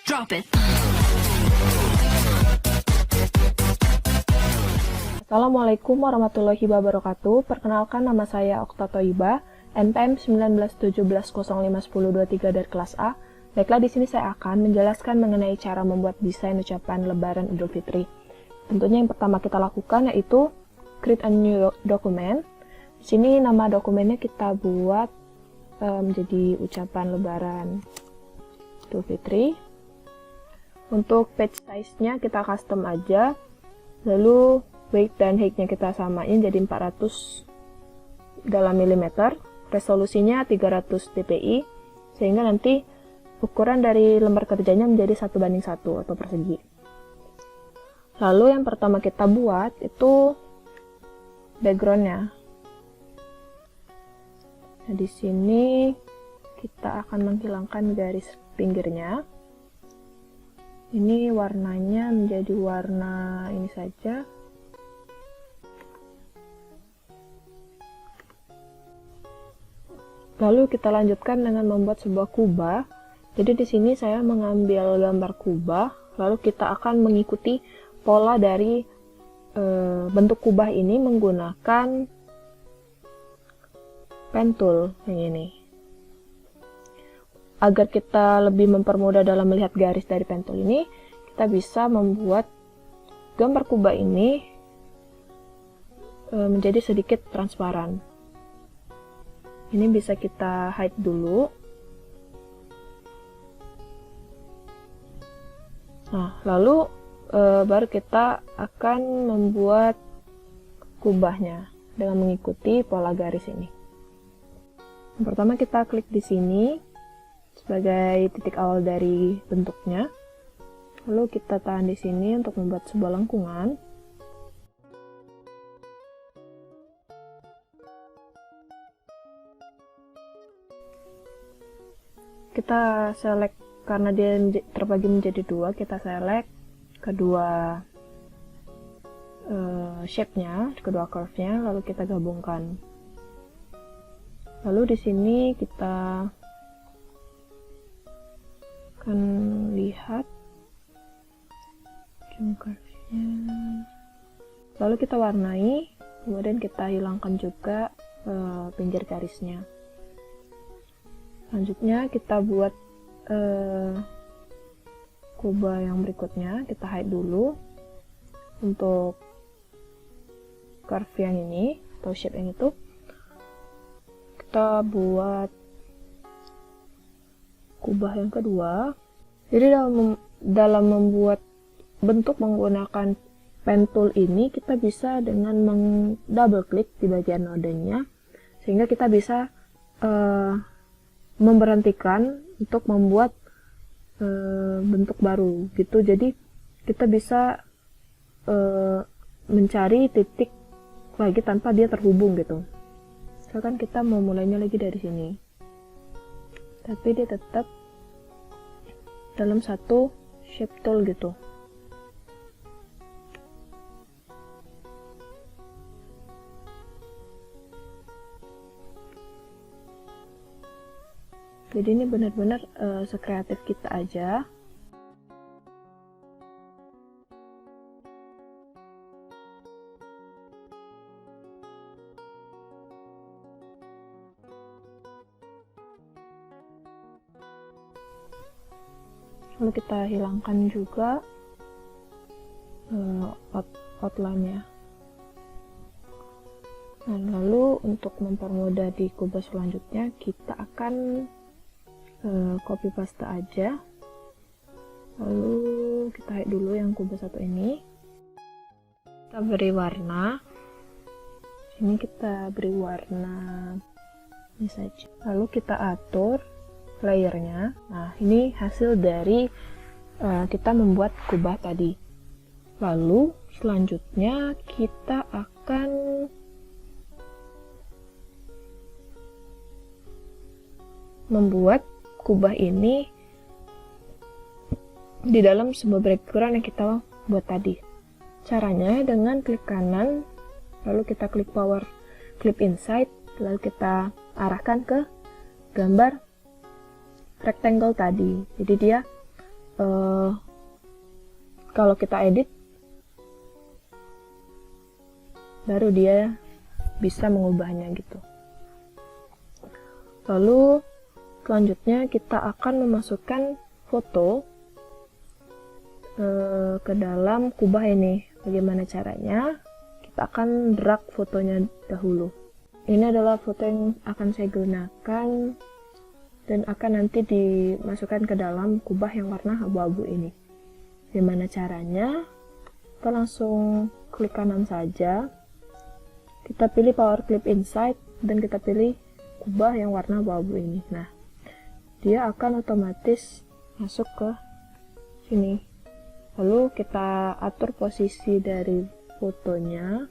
Drop it. Assalamualaikum warahmatullahi wabarakatuh. Perkenalkan, nama saya Okta Thoibah, NPM 1917051023 dari kelas A. Baiklah, di sini saya akan menjelaskan mengenai cara membuat desain ucapan Lebaran Idul Fitri. Tentunya yang pertama kita lakukan yaitu create a new document. Di sini nama dokumennya kita buat menjadi ucapan Lebaran Idul Fitri. Untuk page size-nya kita custom aja, lalu weight dan height-nya kita samain jadi 400 dalam milimeter, resolusinya 300 dpi, sehingga nanti ukuran dari lembar kerjanya menjadi 1:1 atau persegi. Lalu yang pertama kita buat itu background-nya. Nah, di sini kita akan menghilangkan garis pinggirnya. Ini warnanya menjadi warna ini saja. Lalu kita lanjutkan dengan membuat sebuah kubah. Jadi di sini saya mengambil gambar kubah, lalu kita akan mengikuti pola dari bentuk kubah ini menggunakan pen tool yang ini. Agar kita lebih mempermudah dalam melihat garis dari pen tool ini, kita bisa membuat gambar kubah ini menjadi sedikit transparan. Ini bisa kita hide dulu. Nah, lalu baru kita akan membuat kubahnya dengan mengikuti pola garis ini. Yang pertama kita klik di sini sebagai titik awal dari bentuknya. Lalu kita tahan di sini untuk membuat sebuah lengkungan. Kita select, karena dia terbagi menjadi dua, kita select kedua shape-nya, kedua curve-nya, lalu kita gabungkan. Lalu di sini kita akan lihat curve-nya. Lalu kita warnai, kemudian kita hilangkan juga pinggir garisnya. Selanjutnya kita buat kubah yang berikutnya, kita hide dulu. Untuk curve yang ini atau shape yang itu, kita buat kubah yang kedua. Jadi dalam membuat bentuk menggunakan pen tool ini, kita bisa dengan double klik di bagian nodenya, sehingga kita bisa memberhentikan untuk membuat bentuk baru gitu. Jadi kita bisa mencari titik lagi tanpa dia terhubung gitu. Misalkan kita mau mulainya lagi dari sini, tapi dia tetap dalam satu shape tool gitu. Jadi ini benar-benar sekreatif kita aja. Lalu kita hilangkan juga outline-nya. Nah, lalu untuk mempermudah di kubah selanjutnya, kita akan copy paste aja. Lalu kita hide dulu yang kubah satu ini. Kita beri warna. Ini kita beri warna ini saja. Lalu kita atur layernya. Nah, ini hasil dari kita membuat kubah tadi. Lalu selanjutnya kita akan membuat kubah ini di dalam sebuah background yang kita buat tadi. Caranya dengan klik kanan, lalu kita klik power clip inside, lalu kita arahkan ke gambar rectangle tadi. Jadi dia kalau kita edit baru dia bisa mengubahnya gitu. Lalu selanjutnya kita akan memasukkan foto ke dalam kubah ini. Bagaimana caranya? Kita akan drag fotonya dahulu. Ini adalah foto yang akan saya gunakan dan akan nanti dimasukkan ke dalam kubah yang warna abu-abu ini. Bagaimana caranya? Kita langsung klik kanan saja. Kita pilih Power Clip Inside dan kita pilih kubah yang warna abu-abu ini. Nah, dia akan otomatis masuk ke sini. Lalu kita atur posisi dari fotonya.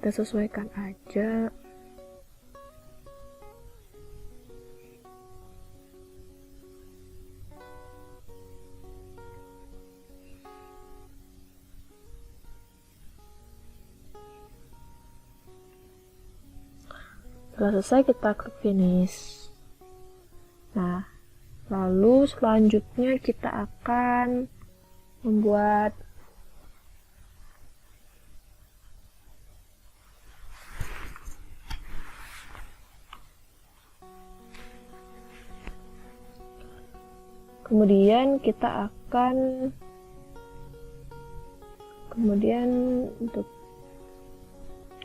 Kita sesuaikan aja. Setelah selesai kita klik finish. Nah, lalu selanjutnya kita akan membuat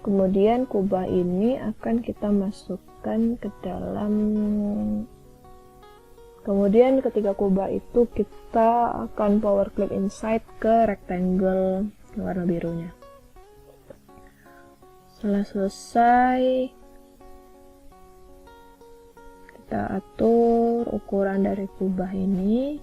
kemudian kubah ini akan kita masukkan ke dalam. Kemudian ketika kubah itu kita akan power click inside ke rectangle warna birunya. Setelah selesai, kita atur ukuran dari kubah ini.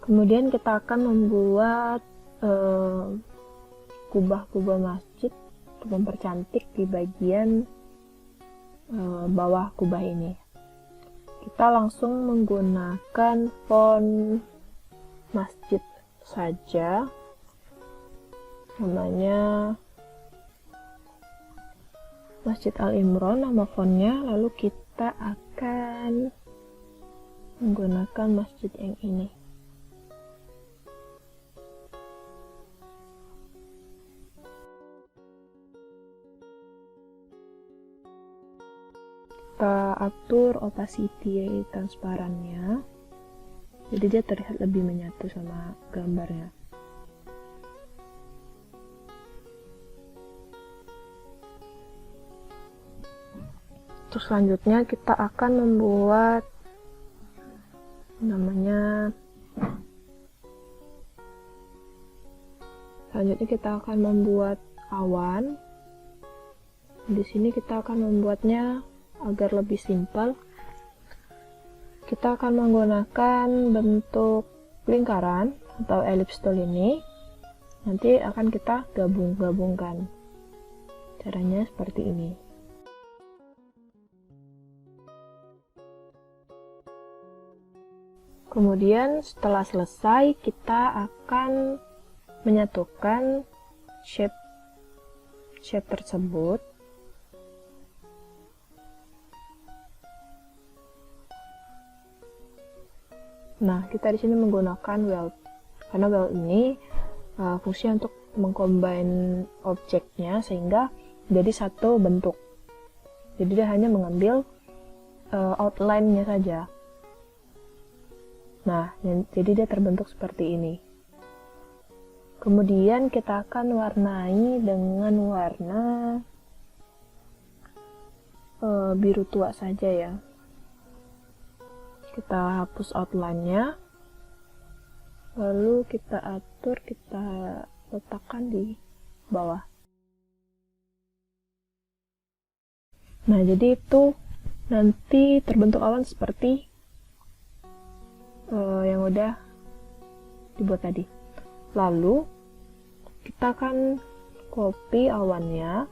Kemudian kita akan membuat kubah-kubah masjid untuk mempercantik di bagian bawah kubah ini. Kita langsung menggunakan font masjid saja, namanya Masjid Al Imron nama fontnya. Lalu kita akan menggunakan masjid yang ini. Kita atur opacity transparannya, jadi dia terlihat lebih menyatu sama gambarnya. Terus selanjutnya kita akan membuat awan. Di sini kita akan membuatnya agar lebih simpel. Kita akan menggunakan bentuk lingkaran atau ellipse tool ini. Nanti akan kita gabungkan. Caranya seperti ini. Kemudian setelah selesai, kita akan menyatukan shape tersebut. Nah, kita di sini menggunakan weld, karena weld ini fungsinya untuk mengcombine objeknya sehingga jadi satu bentuk. Jadi dia hanya mengambil outline-nya saja. Nah, jadi dia terbentuk seperti ini. Kemudian kita akan warnai dengan warna biru tua saja ya. Kita hapus outline-nya, lalu kita atur, kita letakkan di bawah. Nah, jadi itu nanti terbentuk awan seperti yang udah dibuat tadi. Lalu kita akan copy awannya,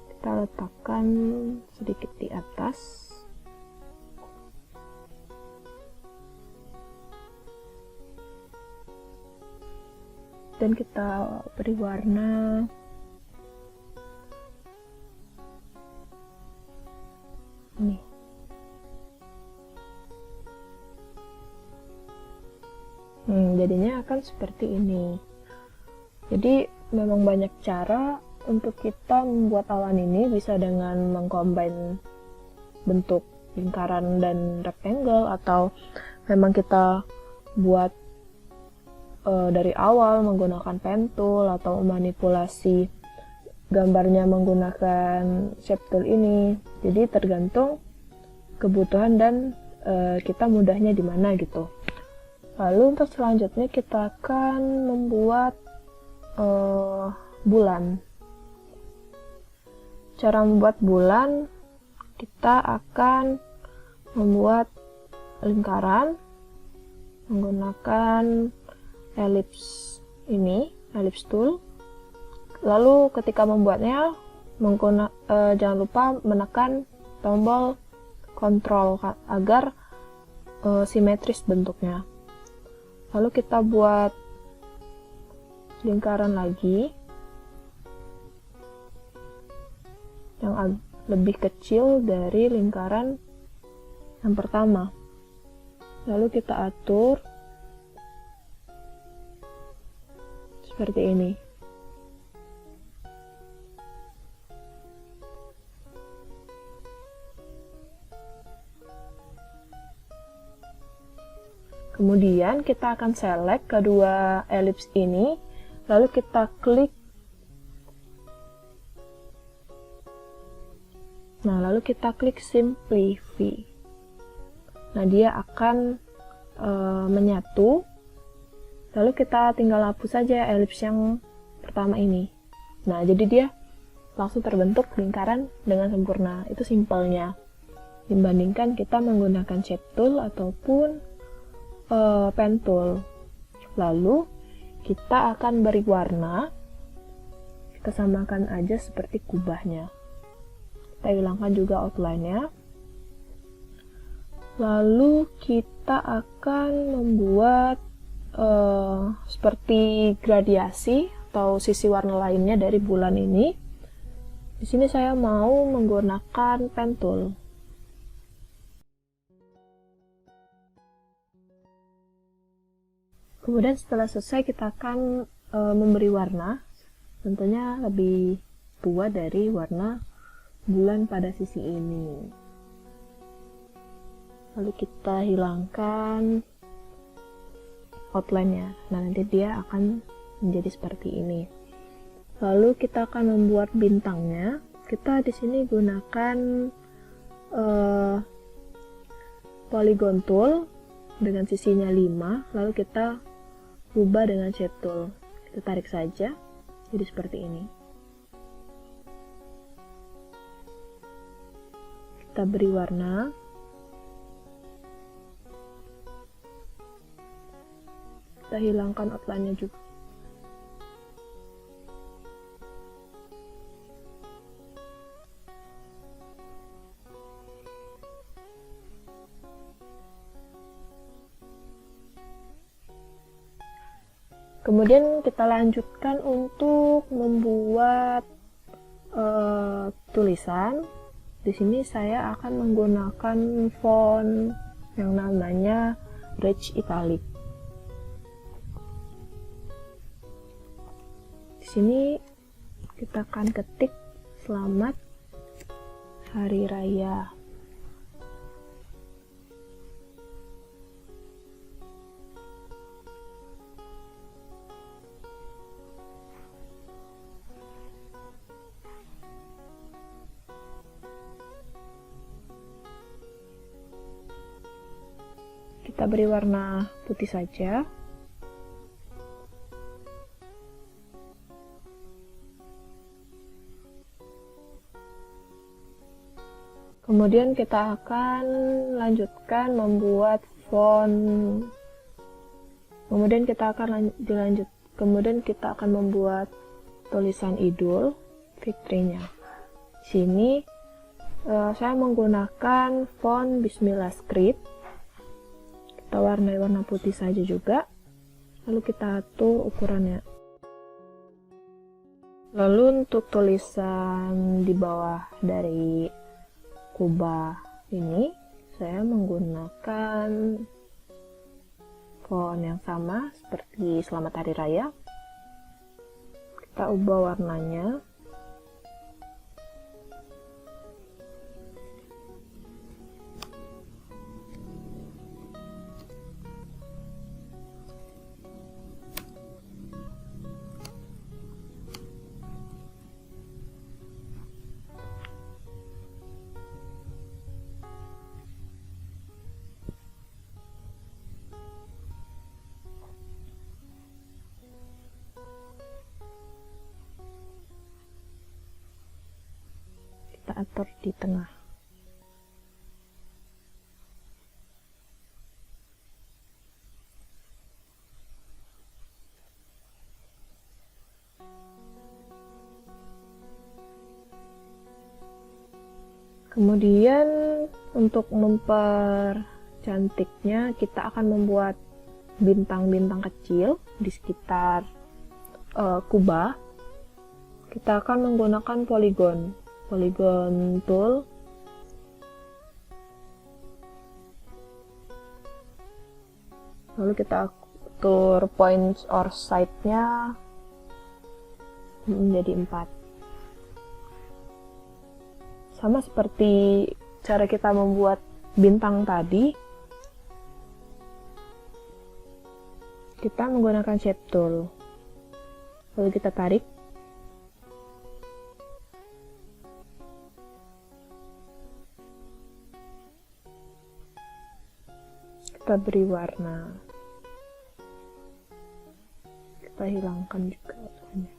kita letakkan sedikit di atas. dan kita beri warna. Nih. Jadinya akan seperti ini. Jadi memang banyak cara untuk kita membuat awan ini, bisa dengan mengcombine bentuk lingkaran dan rectangle, atau memang kita buat dari awal menggunakan pen tool, atau manipulasi gambarnya menggunakan shape tool ini. Jadi tergantung kebutuhan dan kita mudahnya di mana gitu. Lalu untuk selanjutnya kita akan membuat bulan. Cara membuat bulan, kita akan membuat lingkaran menggunakan ellipse ini, ellipse tool. Lalu ketika membuatnya, jangan lupa menekan tombol kontrol agar simetris bentuknya. Lalu kita buat lingkaran lagi yang lebih kecil dari lingkaran yang pertama. Lalu kita atur seperti ini. Kemudian kita akan select kedua ellipse ini, lalu kita klik. Nah, lalu kita klik Simplify. Nah, dia akan menyatu. Lalu kita tinggal hapus saja ellipse yang pertama ini. Nah, jadi dia langsung terbentuk lingkaran dengan sempurna. Itu simpelnya. Dibandingkan kita menggunakan shape tool ataupun pen tool. Lalu kita akan beri warna. Kita samakan aja seperti kubahnya. Kita hilangkan juga outline-nya. Lalu kita akan membuat seperti gradiasi atau sisi warna lainnya dari bulan ini. Di sini saya mau menggunakan pen tool. Kemudian setelah selesai kita akan memberi warna, tentunya lebih tua dari warna bulan pada sisi ini. Lalu kita hilangkan outline-nya. Nah, nanti dia akan menjadi seperti ini. Lalu kita akan membuat bintangnya. Kita di sini gunakan polygon tool dengan sisinya 5, lalu kita ubah dengan shape tool. Kita tarik saja, jadi seperti ini. Kita beri warna. Kita hilangkan outline-nya juga. Kemudian kita lanjutkan untuk membuat tulisan. Di sini saya akan menggunakan font yang namanya Rich Italic. Di sini kita akan ketik Selamat Hari Raya. Kita beri warna putih saja. Kemudian kita akan lanjutkan membuat font. Kemudian kita akan membuat tulisan Idul Fitrinya. Di sini saya menggunakan font Bismillah Script. Kita warnai warna putih saja juga. Lalu kita atur ukurannya. Lalu untuk tulisan di bawah dari kubah ini, saya menggunakan font yang sama seperti Selamat Hari Raya. Kita ubah warnanya. Kita atur di tengah. Kemudian untuk mempercantiknya, kita akan membuat bintang-bintang kecil di sekitar kubah. Kita akan menggunakan polygon tool. Lalu kita atur points or side-nya menjadi 4. Sama seperti cara kita membuat bintang tadi, kita menggunakan shape tool. Lalu kita tarik. Kita beri warna. Kita hilangkan juga warnanya.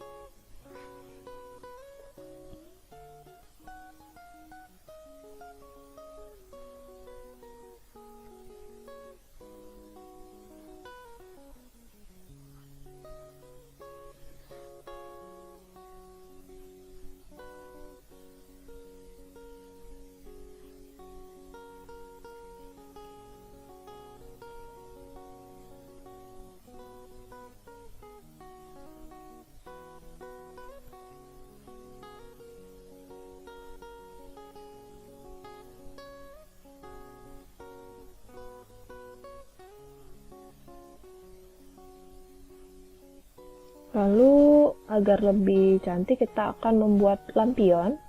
Lalu agar lebih cantik kita akan membuat lampion.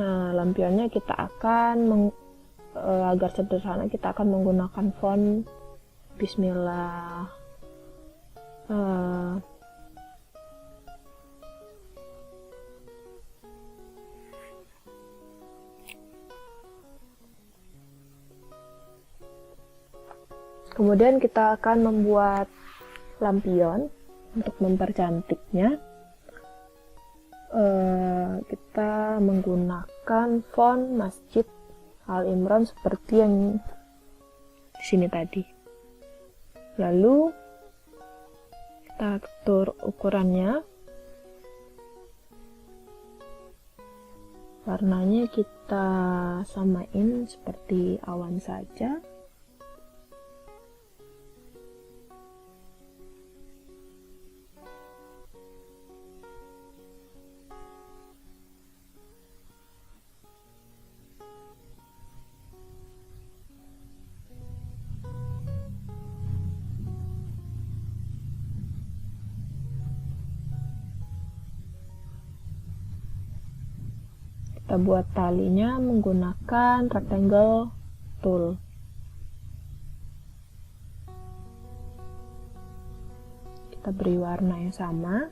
Nah, lampionnya kita akan agar sederhana kita akan menggunakan font Bismillah. Kemudian kita akan membuat lampion. Untuk mempercantiknya, kita menggunakan font Masjid Al Imran seperti yang di sini tadi. Lalu kita atur ukurannya, warnanya kita samain seperti awan saja. Kita buat talinya menggunakan rectangle tool. Kita beri warna yang sama.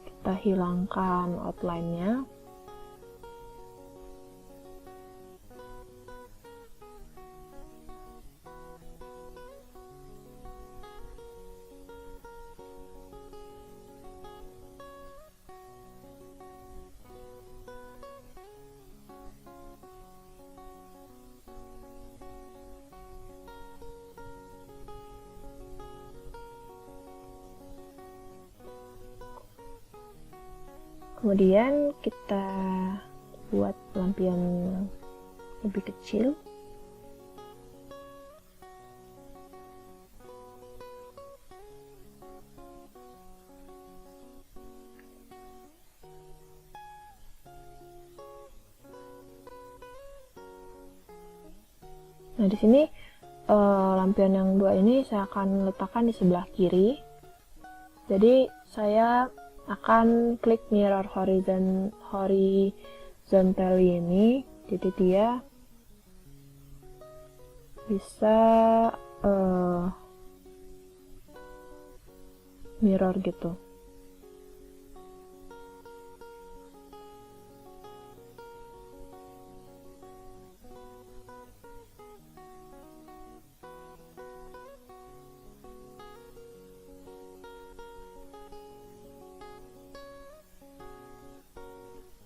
Kita hilangkan outline-nya. Kemudian kita buat lampion lebih kecil. Nah, di sini lampion yang 2 ini saya akan letakkan di sebelah kiri. Jadi saya akan klik mirror horizontally ini, jadi dia bisa mirror gitu.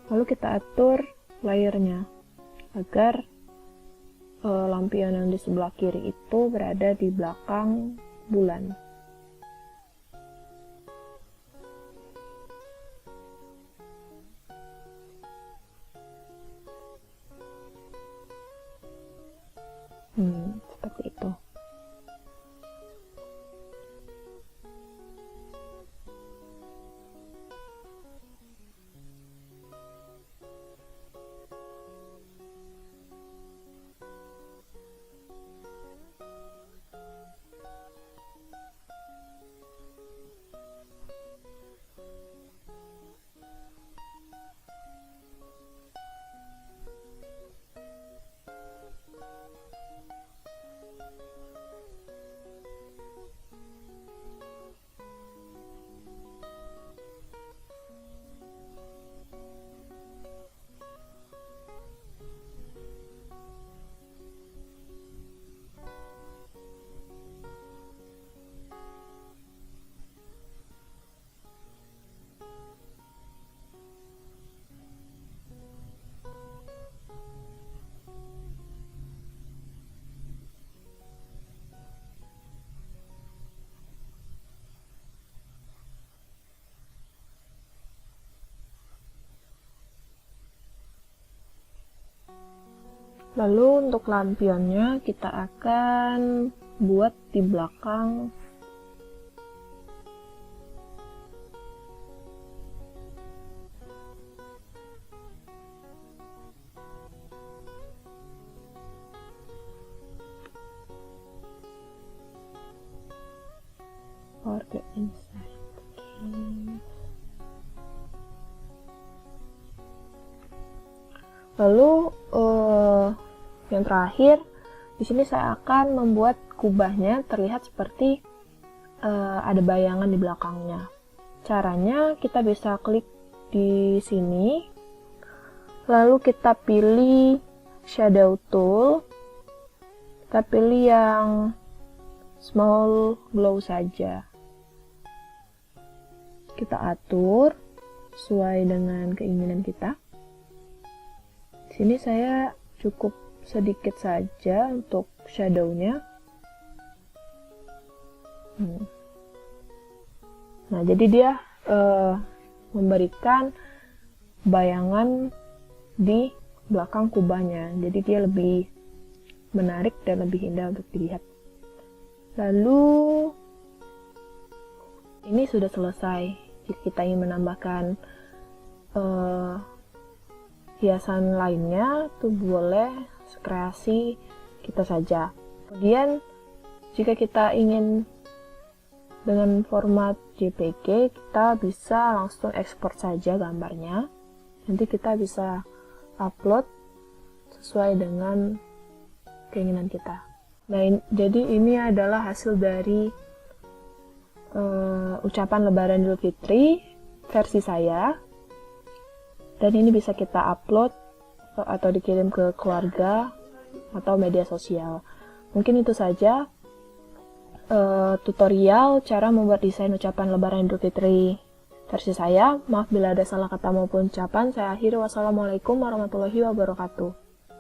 Lalu kita atur layernya agar lampion yang di sebelah kiri itu berada di belakang bulan. Seperti itu. Lalu untuk lampionnya kita akan buat di belakang or the inside. Lalu yang terakhir, di sini saya akan membuat kubahnya terlihat seperti ada bayangan di belakangnya. Caranya kita bisa klik di sini, lalu kita pilih shadow tool, kita pilih yang small glow saja. Kita atur sesuai dengan keinginan kita. Di sini saya cukup sedikit saja untuk shadow-nya. Nah, jadi dia memberikan bayangan di belakang kubahnya. Jadi dia lebih menarik dan lebih indah untuk dilihat. Lalu ini sudah selesai. Jika kita ingin menambahkan hiasan lainnya, itu boleh kreasi kita saja. Kemudian jika kita ingin dengan format JPG, kita bisa langsung ekspor saja gambarnya. Nanti kita bisa upload sesuai dengan keinginan kita. Nah, jadi ini adalah hasil dari ucapan Lebaran Idul Fitri versi saya, dan ini bisa kita upload atau dikirim ke keluarga atau media sosial. Mungkin itu saja tutorial cara membuat desain ucapan Lebaran Idul Fitri versi saya. Maaf bila ada salah kata maupun ucapan. Saya akhiri. Wassalamualaikum warahmatullahi wabarakatuh.